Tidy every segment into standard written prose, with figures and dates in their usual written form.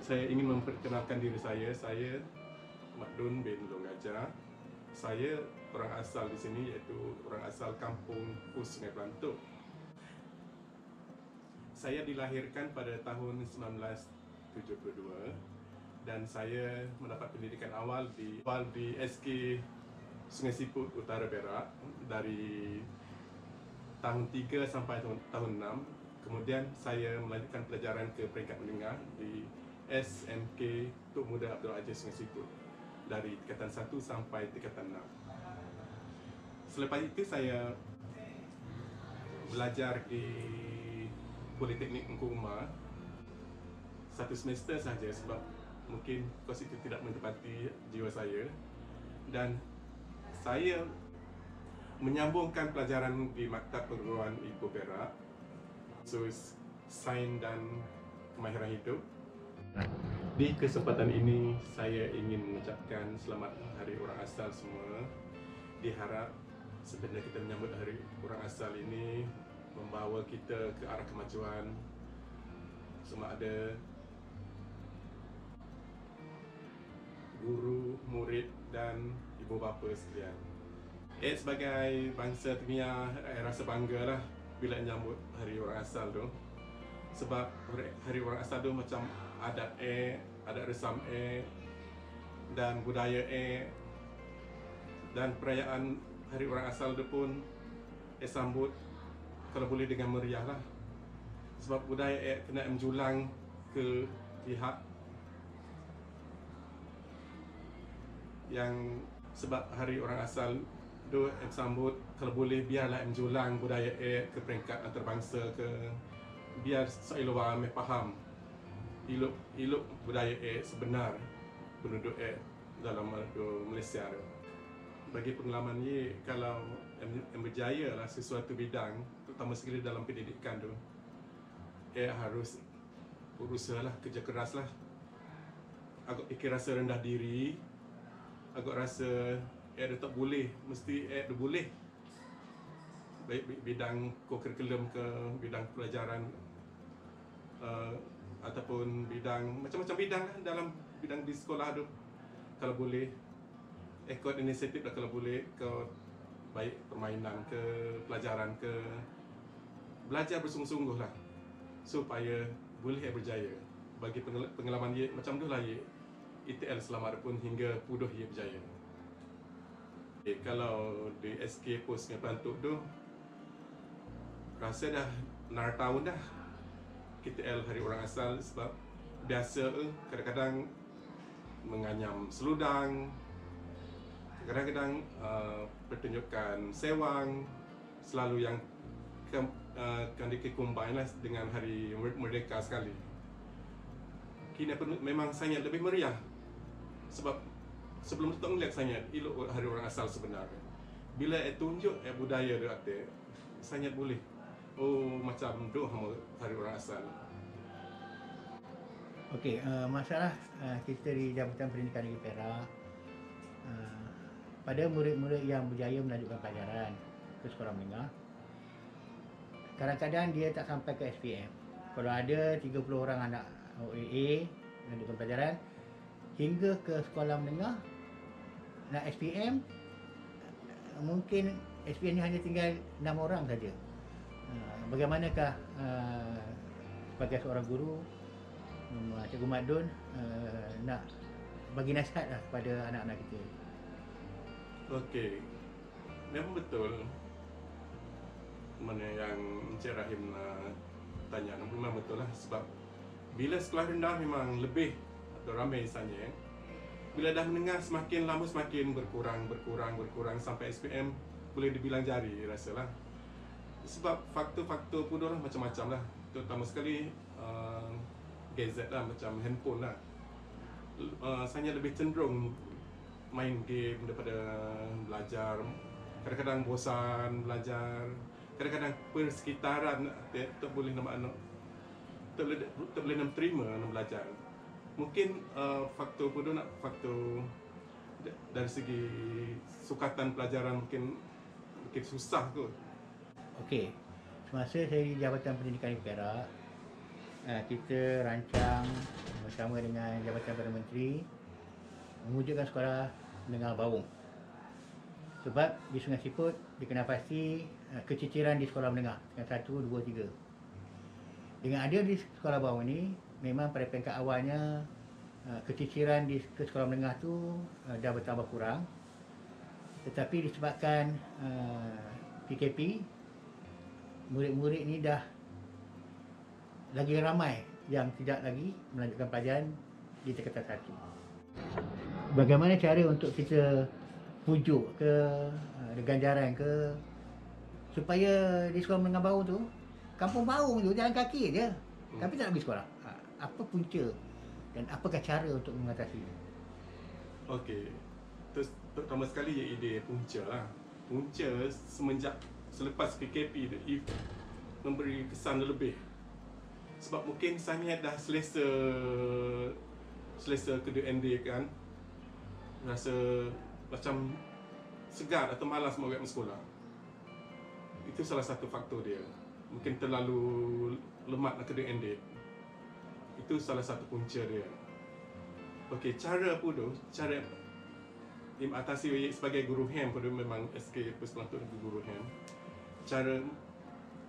Saya ingin memperkenalkan diri saya Madun bin Longaja. Saya orang asal di sini, iaitu orang asal kampung Pus Sungai Pelantuk. Saya dilahirkan pada tahun 1972 dan saya mendapat pendidikan awal di SK Sungai Siput Utara Perak dari tahun 3 sampai tahun 6. Kemudian saya melanjutkan pelajaran ke peringkat menengah di SMK Tok Muda Abdul Aziz Sungai Siput dari tingkatan 1 sampai tingkatan 6. Selepas itu saya belajar di Politeknik Engku Umar satu semester saja sebab mungkin kos itu tidak menepati jiwa saya, dan saya menyambungkan pelajaran di Maktab Perguruan Ibu Perak, khusus Sains dan Kemahiran Hidup. Di kesempatan ini saya ingin mengucapkan selamat Hari Orang Asal semua. Diharap sebenarnya kita menyambut Hari Orang Asal ini membawa kita ke arah kemajuan. Semua ada guru, murid dan ibu bapa sekalian. Sebagai bangsa Temiah, rasa bangga lah bila menyambut Hari Orang Asal tu. Sebab Hari Orang Asal tu macam adat adat resam dan budaya dan perayaan Hari Orang Asal tu pun sambut kalau boleh dengan meriah lah. Sebab budaya kena menjulang ke pihak yang sebab Hari Orang Asal tu sambut, kalau boleh biarlah menjulang budaya ke peringkat antarabangsa, ke biar seluruh ramai faham ilok budaya sebenar penduduk dalam Malaysia. Bagi pengalaman ni, kalau berjaya lah sesuatu bidang, terutama sekali dalam pendidikan tu, harus berusaha lah, kerja keras lah. Agak fikir rasa rendah diri, agak rasa dia tak boleh, mesti dia boleh. Baik bidang kurikulum ke bidang pelajaran ataupun bidang macam-macam bidang lah dalam bidang di sekolah tu, kalau boleh ikut inisiatif lah, kalau boleh ke baik permainan ke pelajaran ke, belajar bersungguh-sungguh lah supaya boleh berjaya. Bagi pengalaman dia macam tu lah, ITL selamat pun hingga puduh ia berjaya. Kalau di SK Pos Sungai Pelantuk tu, rasa dah 6 tahun dah KTL Hari Orang Asal. Sebab biasa kadang-kadang menganyam seludang, kadang-kadang pertunjukan sewang, selalu yang akan dikombine lah dengan Hari Merdeka sekali. Kini memang sangat lebih meriah sebab sebelum tu tak melihat sangat elok Hari Orang Asal sebenarnya. Bila tunjuk budaya dia ada, sangat boleh macam tu Hari Orang Asal. Okey, masalah kita di Jabatan Pendidikan Negeri Perak, pada murid-murid yang berjaya melanjutkan pelajaran ke sekolah menengah, kadang-kadang dia tak sampai ke SPM. Kalau ada 30 orang anak OAA melanjutkan pelajaran hingga ke sekolah menengah, nak SPM, mungkin SPM ni hanya tinggal 6 orang saja. Bagaimanakah sebagai seorang guru, Cikgu Madun nak bagi nasihat lah kepada anak-anak kita? Okey, memang betul mana yang Encik Rahim tanya, memang betul lah. Sebab bila sekolah rendah memang lebih atau ramai misalnya, bila dah menengah semakin lama semakin berkurang sampai SPM boleh dibilang jari rasalah. Sebab faktor-faktor pun lah macam-macam lah, terutama sekali gadget lah, macam handphone lah. Saya lebih cenderung main game daripada belajar. Kadang-kadang bosan belajar, kadang-kadang persekitaran tak boleh nak tak boleh nak terima nak belajar. Mungkin faktor pun nak faktor dari segi sukatan pelajaran mungkin susah kot. Okey, semasa saya di Jabatan Pendidikan Negeri Perak, kita rancang bersama dengan Jabatan Perdana Menteri mewujudkan sekolah menengah bawang. Sebab di Sungai Siput dikenal pasti keciciran di sekolah menengah yang 1, 2, 3. Dengan ada di sekolah bawang ni, memang pada peringkat awalnya keciciran ke sekolah menengah tu dah bertambah kurang. Tetapi disebabkan PKP, murid-murid ni dah lagi ramai yang tidak lagi melanjutkan pelajaran di tingkatan 1. Bagaimana cara untuk kita pujuk ke ganjaran ke supaya di sekolah menengah bawang tu, kampung bawang tu jalan kaki je, tapi tak nak pergi sekolah. Apa punca dan apakah cara untuk mengatasi? Okey. Terutama sekali ide punca lah. Punca semenjak selepas PKP tu memberi kesan lebih. Sebab mungkin Sania dah selesa kedua ND kan. Rasa macam segar atau malas mau pergi sekolah. Itu salah satu faktor dia. Mungkin terlalu lemak nak kedua ND. Itu salah satu punca dia. Okey, cara apa tu? Cara atasi sebagai guru HEM pada memang SK Persekutuan untuk guru HEM. Cara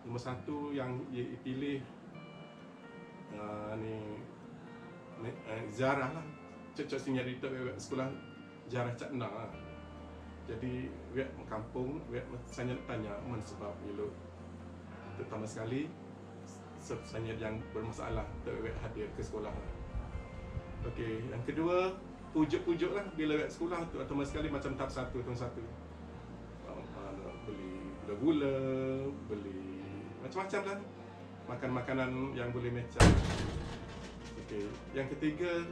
nombor satu yang pilih ziarah lah. Cocok sini di sekolah ziarah Cak Na lah. Jadi wek kampung, wek saya tanya men sebab dulu terutama sekali saya yang bermasalah wek hadir ke sekolah. Okey, yang kedua pujuk-pujuk lah bila wek sekolah tu terutama sekali macam tahap 1 tahun 1. Beli gula-gula, beli macam-macam lah. Makan makanan yang boleh macam. Okey, yang ketiga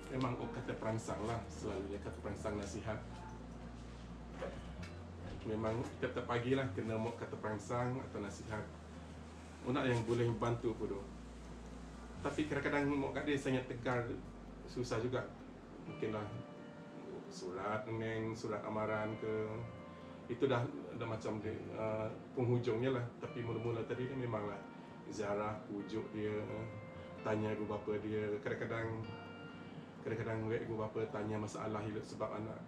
memang kata perangsang lah, selalunya kata perangsang nasihat. Memang tiap-tiap pagi lah kena mau kata perangsang atau nasihat. Nak yang boleh bantu pun tu. Tapi kadang-kadang mau kat dia sangat tegar, susah juga. Mungkinlah surat amaran ke, itu dah macam dia, penghujungnya lah. Tapi mula-mula tadi dia memanglah ziarah, pujuk dia, tanya ibu bapa dia. Kadang-kadang ibu bapa tanya masalah hidup sebab anak.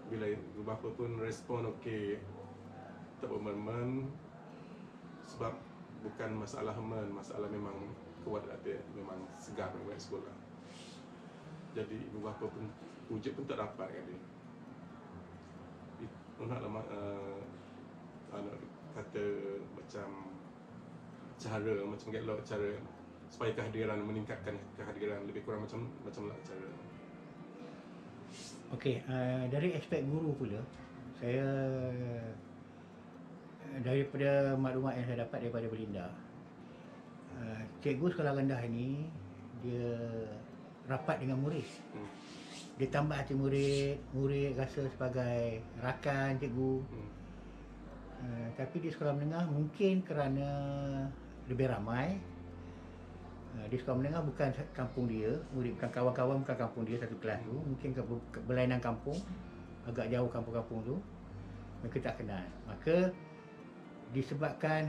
Bila ibu bapa pun respon okey, tak bermen-men, sebab bukan masalah masalah memang kuat dia, memang segar buat sekolah. Jadi ibu bapa pun pujuk pun tak dapat kan dia. Naklah kata macam cara supaya meningkatkan kehadiran lebih kurang macam lah cara. Okey, dari aspek guru pula, saya daripada maklumat yang saya dapat daripada Belinda, cikgu sekolah rendah ini dia rapat dengan murid. Dia tambah hati murid rasa sebagai rakan cikgu. Tapi di sekolah menengah mungkin kerana lebih ramai, di sekolah menengah bukan kampung dia, murid bukan kawan-kawan, bukan kampung dia satu kelas tu, mungkin ke berlainan kampung, agak jauh kampung-kampung tu, mereka tak kenal. Maka disebabkan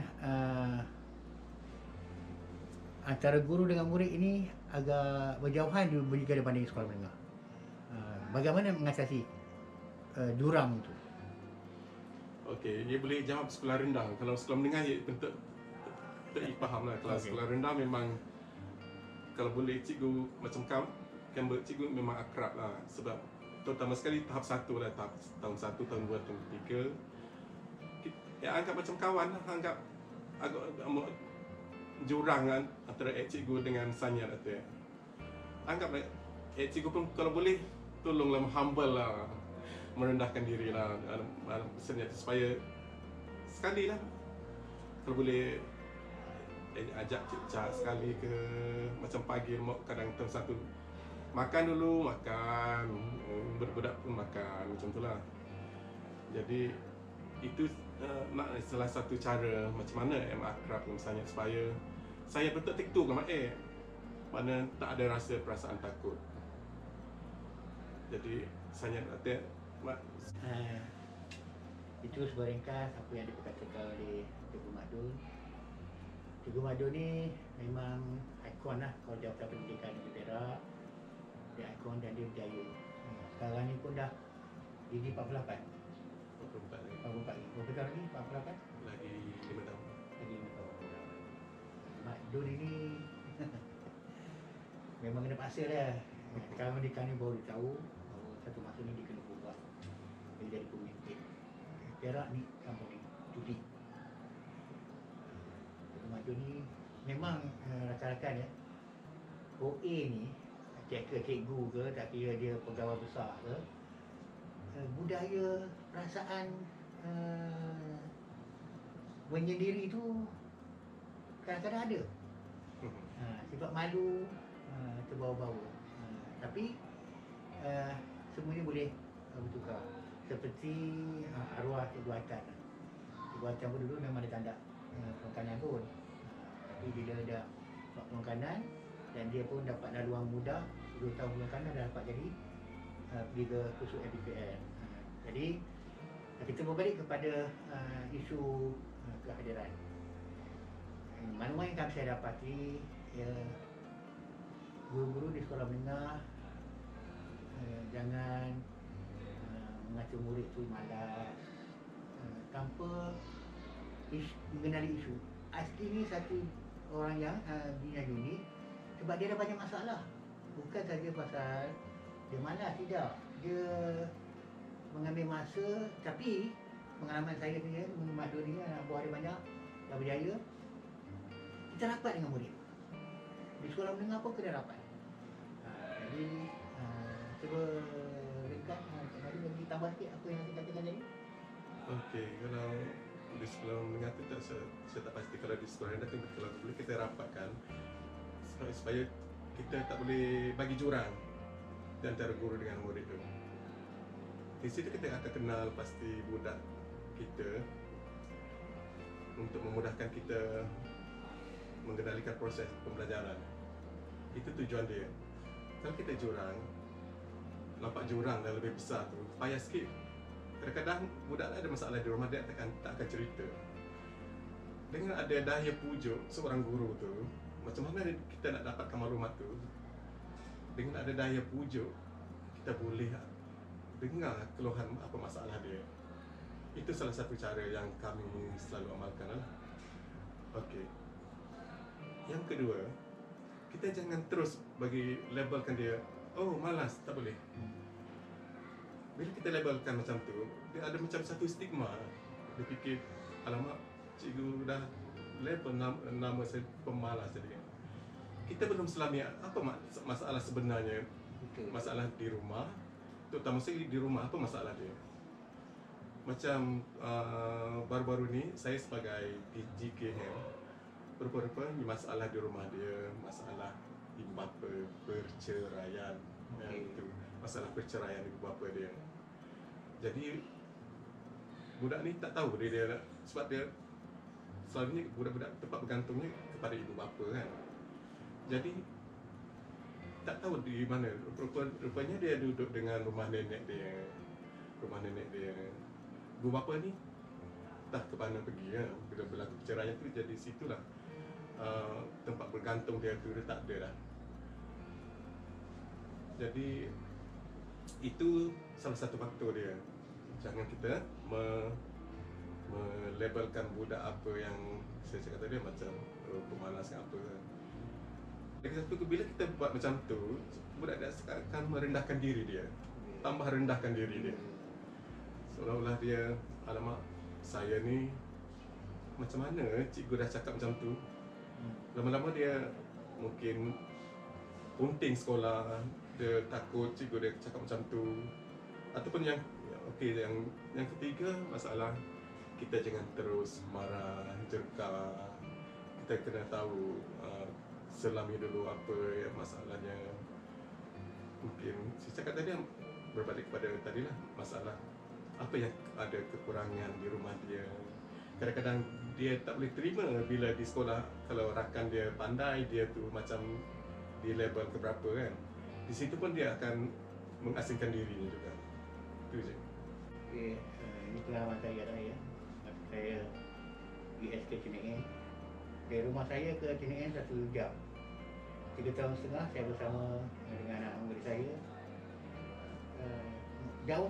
antara guru dengan murid ini agak berjauhan jika dibanding sekolah menengah. Bagaimana mengatasi durang itu? Okey, dia boleh jawab sekolah rendah. Kalau sekolah menengah dia pun tak faham lah. Kalau sekolah rendah memang kalau boleh cikgu macam cikgu memang akrab lah. Sebab terutama sekali tahap 1 lah, tahun 1, tahun 2, tahun 3. Anggap macam kawan lah, anggap agak jurang kan antara cikgu dengan sanyar tu. Anggaplah cikgu pun kalau boleh tolonglah humble lah, merendahkan diri lah, supaya sekali lah kalau boleh ajak cicak sekali ke, macam pagi kadang tahun 1 makan dulu, budak-budak pun makan macam tu lah. Jadi itu salah satu cara macam mana akrab misalnya, supaya saya betul tiktok dengan mana tak ada rasa perasaan takut. Jadi saya itu sebuah ringkas apa yang diperkatakan oleh Cikgu Madun. Cikgu Madun ni memang ikon lah kalau Jabatan Pendidikan di Perak. Dia ikon dan dia berjaya. Sekarang ni pun dah jadi 48. 44 lagi. 44 lagi. Berapa tahun lagi? 48? Lagi 5 tahun. Lagi 5 tahun. Mak Dul ini memang kena paksa lah. Sekarang dia ni baru tahu bahawa satu masa ni dia kena berubah. Dia jadi pemimpin. Perak ni kampung ni judi. Mak Dul ni memang rakan-rakan ya. OA ni cikgu ke, tak kira dia pegawai besar ke, budaya perasaan menyendiri tu kadang-kadang ada. Sifat malu terbawa-bawa. Tapi semuanya boleh bertukar. Seperti arwah Cikgu Atan. Cikgu Atan pun dulu memang ada tanda penekanan pun. Tapi bila dah buat penekanan dan dia pun dapat laluan muda, 2 tahun penekanan dah dapat jadi pergi ke kursus FDPN. Jadi kita berbalik kepada isu kehadiran. Maklumat yang kami saya dapati, ya, guru-guru di sekolah menengah jangan mengacu murid tu malas tanpa mengenali isu. Asli ni satu orang yang bina unit sebab dia ada banyak masalah. Bukan saja pasal dia malas, tidak. Dia mengambil masa, tapi pengalaman saya ni, Mak Dul ni, buah dia banyak, dah berjaya. Kita rapat dengan murid. Di sekolah menengah pun kena rapat. Jadi, cuba ringkas, lagi tambah sikit apa yang saya katakan tadi. Okey, kalau di sekolah menengah tu saya tak pasti. Kalau di sekolah rendah tu kalau boleh kita rapatkan supaya kita tak boleh bagi jurang di antara guru dengan murid tu. Di situ kita akan kenal pasti budak kita untuk memudahkan kita mengendalikan proses pembelajaran. Itu tujuan dia. Kalau kita jurang, nampak jurang dah lebih besar tu, payah sikit. Kadang-kadang budak ada masalah di rumah, dia tak akan cerita. Dengan ada daya pujuk seorang guru tu, macam mana kita nak dapatkan maklumat tu? Dengan ada daya pujuk, kita boleh dengar keluhan apa masalah dia. Itu salah satu cara yang kami selalu amalkan lah. Okey. Yang kedua, kita jangan terus bagi labelkan dia, oh malas, tak boleh. Bila kita labelkan macam tu, dia ada macam satu stigma. Dia fikir, alamak, cikgu dah label nama saya pemalas tadi. Kita belum selami apa masalah sebenarnya. Betul. Masalah di rumah, terutama sekali di rumah, apa masalah dia. Macam baru-baru ni saya sebagai PGKM, rupa-rupanya masalah di rumah dia, masalah ibu bapa, perceraian. Itu masalah perceraian ibu bapa dia. Jadi budak ni tak tahu dia sebab dia selalunya budak-budak tempat bergantungnya kepada ibu bapa kan. Jadi tak tahu di mana. Rupanya dia duduk dengan rumah nenek dia. Ibu bapa ni tak ke mana pergi ya. Bila berlaku perceraian tu, jadi situlah tempat bergantung dia tu dia tak ada dah. Jadi itu salah satu faktor dia. Jangan kita melabelkan budak apa yang saya cakap tadi macam pemalas ke apa. Lagi satu, bila kita buat macam tu, budak dia akan merendahkan diri dia. Tambah rendahkan diri dia. Seolah-olah dia, alamak, saya ni macam mana cikgu dah cakap macam tu. Lama-lama dia mungkin punting sekolah, dia takut cikgu dia cakap macam tu. Ataupun yang ketiga, masalah kita jangan terus marah, jerkah. Kita kena tahu selami dulu apa yang masalahnya. Mungkin saya cakap tadi berbalik kepada tadilah masalah apa yang ada kekurangan di rumah dia. Kadang-kadang dia tak boleh terima bila di sekolah kalau rakan dia pandai, dia tu macam di level keberapa kan. Di situ pun dia akan mengasingkan dirinya juga. Itu je. Okay, ini pengalaman saya dah ya. Masa saya di SK Chinese, Dari rumah saya ke TNN 1 jam. 3 tahun setengah saya bersama dengan anak murid saya. Jauh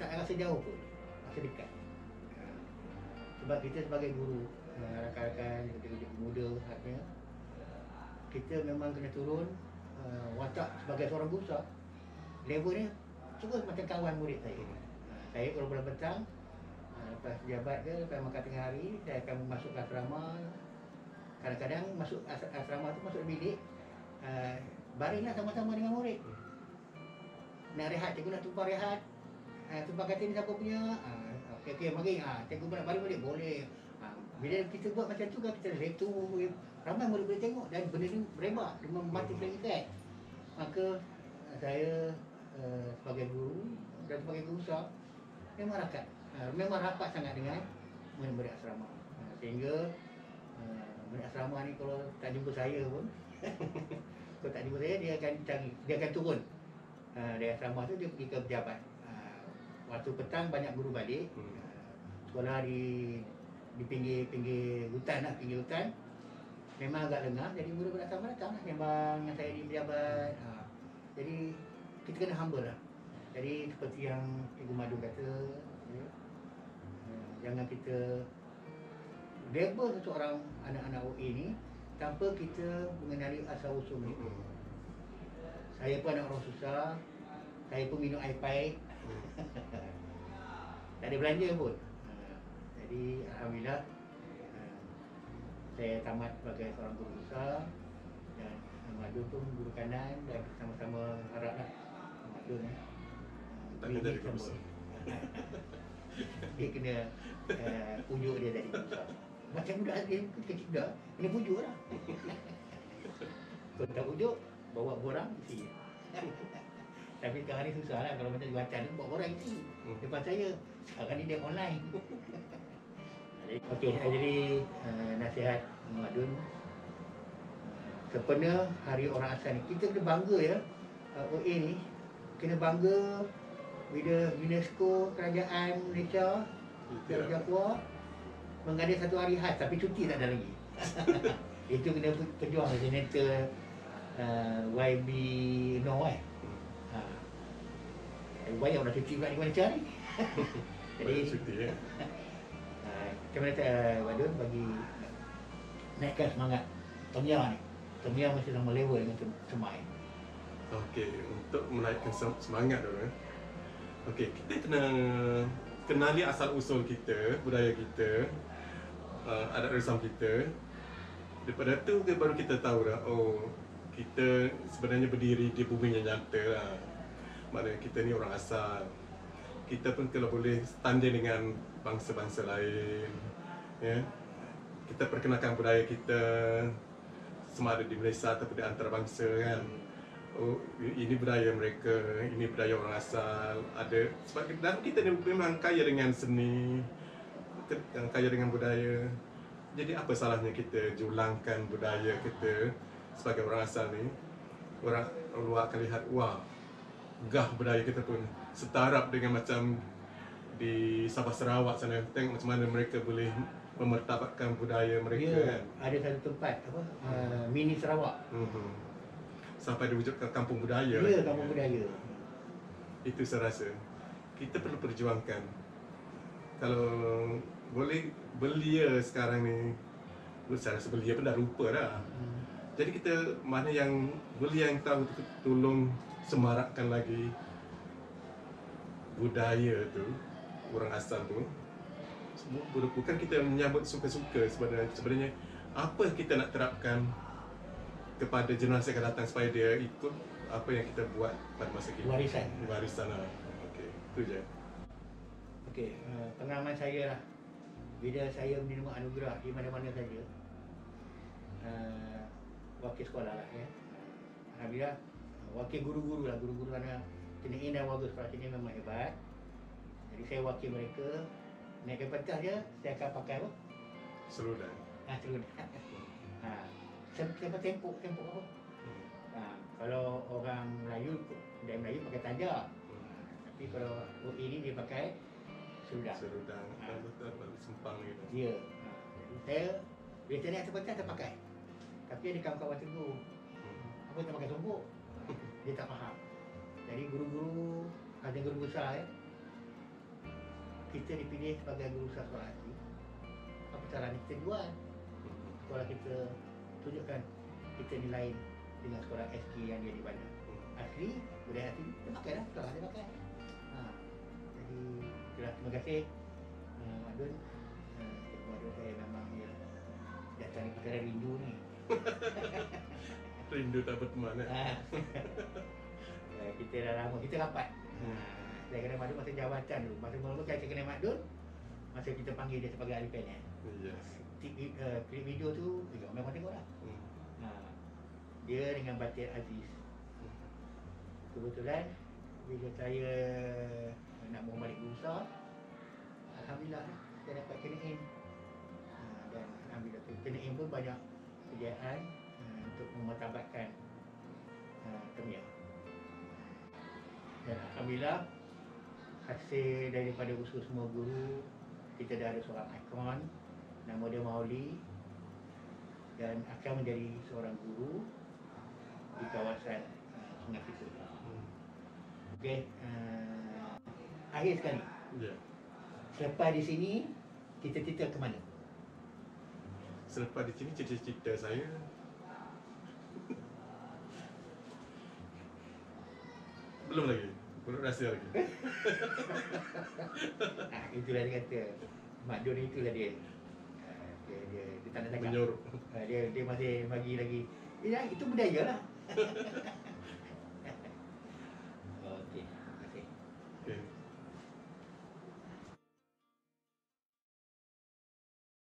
tak rasa jauh pun, rasa dekat. Sebab kita sebagai guru, rakan-rakan, kerja muda, artinya kita memang kena turun watak sebagai seorang guru besar. Level ni terus macam kawan murid saya. Saya kalau pulang petang, lepas jabat ke, lepas makan tengah hari, saya akan masuk ke asrama. Kadang-kadang masuk asrama tu, masuk bilik, baringlah sama-sama dengan murid. Nak rehat, cikgu nak tumpah rehat. Tumpah katil ni siapa punya? Okey, mari. Cikgu nak baring balik? Boleh. Bila kita buat macam tu kan, kita letu, ramai murid boleh tengok dan benda ni berebak, dia mati selengkat. Maka saya sebagai guru dan sebagai guru besar memang rapat sangat dengan murid-murid asrama. Sehingga murid asrama ni kalau tak jumpa saya pun kalau tak jumpa saya, dia akan turun dari asrama tu, dia pergi ke pejabat. Waktu petang banyak guru balik, sekolah di pinggir hutan lah, pinggir hutan. Memang agak lengah, jadi murid asrama datang lah sembang dengan saya di pejabat. Jadi kita kena humble lah. Jadi seperti yang Cikgu Madu kata, jangan kita label seseorang anak-anak OA ni tanpa kita mengenali asal usul mereka. Saya pun anak orang susah, saya pun minum air pahit, tak ada belanja pun. Jadi alhamdulillah saya tamat sebagai seorang guru besar, dan Madu pun guru kanan, dan sama-sama haraplah Madu ni tak kena jadi guru besar. Dia kena pujuk dia jadi guru besar. Macam budak dia kecil dah, kena pujuk lah. Kalau tak pujuk, bawa borang isi. Tapi sekarang ni susah lah, kalau macam jualan tu bawa borang isi. Depan saya, sekarang ni dia online. Okey, jadi nasihat Madun, sempena Hari Orang Asal ni, kita kena bangga ya, OA ni kena bangga bila UNESCO, Kerajaan Malaysia, Kerajaan Kuala mengadakan satu hari khas, tapi cuti tak ada lagi. Itu kena pejuang Senator YB Noh banyak orang cuti kat Malaysia ni. Jadi cuti ya. Macam mana Wadun bagi naikkan semangat Tomia ni? Tomia masih sama level dengan Semai. Okey, untuk menaikkan semangat dulu okey, kita kena kenali asal usul kita, budaya kita, adat resam kita. Daripada tu baru kita tahu dah, oh kita sebenarnya berdiri di bumi yang nyata lah. Maknanya kita ni orang asal. Kita pun kalau boleh tanding dengan bangsa-bangsa lain, ya. Kita perkenalkan budaya kita, sama ada di Malaysia atau di antarabangsa kan. Oh, ini budaya mereka, ini budaya orang asal. Ada sebab kita ni memang kaya dengan seni, kaya dengan budaya. Jadi apa salahnya kita julangkan budaya kita sebagai orang asal ni? Orang luar akan lihat, wah, gah budaya kita pun setarap dengan macam di Sabah Sarawak sana. Tengok macam mana mereka boleh memertabatkan budaya mereka kan. Ada satu tempat mini Sarawak. Sampai diwujudkan kampung budaya. Ya, kampung budaya. Itu saya rasa kita perlu perjuangkan. Kalau boleh belia sekarang ni, saya rasa belia pun dah lupa dah. Jadi kita mana yang belia yang tahu tolong semarakkan lagi budaya tu, orang asal tu. Bukan kita menyambut suka-suka sebenarnya apa kita nak terapkan kepada generasi akan datang supaya dia ikut apa yang kita buat pada masa kita. Warisan lah. Okey, itu je. Okey, pengalaman saya lah, bila saya menerima anugerah di mana-mana saja, wakil sekolah lah ya. Alhamdulillah, wakil guru-guru lah, guru-guru kerana TNI dan warga sekolah sini memang hebat. Jadi saya wakil mereka, naik ke pentas dia, saya akan pakai apa? Seludan. Seludan. Tempoh apa? Kalau orang Melayu, dari Melayu pakai tajak. Tapi kalau OA ni dia pakai seludan. Seludan, betul sempang gitu. Ya. Jadi saya Dia cari atas pentas terpakai. Tapi ada kawan-kawan tegur. Apa tak pakai sombok? Dia tak faham. Jadi guru-guru, ada guru besar kita dipilih sebagai guru besar sekolah asli. Apa cara kita jual? Sekolah kita tunjukkan kita ni lain dengan sekolah SK yang dia di mana. Asli, budaya asli, dia pakai lah, sekolah dia pakai. Jadi, terima kasih Mak Dun. Cikgu Mak Dun saya memang dia datang ni perkara rindu ni. Rindu tak berteman Kita dah lama, kita rapat. Saya kenal Mak Dun masa jawatan dulu. Masa mula-mula saya kenal Mak Dun, masa kita panggil dia sebagai ahli PNS. Yes. Klip video tu, memang tengok lah. Dia dengan Batir Aziz. Kebetulan bila saya nak mau balik berusaha, alhamdulillah saya dapat kena in. Dan alhamdulillah kena in pun banyak kejayaan untuk memartabatkan Temia. Dan alhamdulillah hasil daripada usaha semua guru, kita dah ada seorang ikon, nama dia Mauli, dan akan menjadi seorang guru di kawasan Sungai Pisau. Okey, akhir sekali. Yeah. Selepas di sini, cita-cita ke mana? Selepas di sini cita-cita saya belum lagi. Belum rahsia lagi. Itulah dia kata. Mak Dun itulah dia. Dia tak nak cakap. Menyuruh. Dia masih bagi lagi. Itu budaya lah.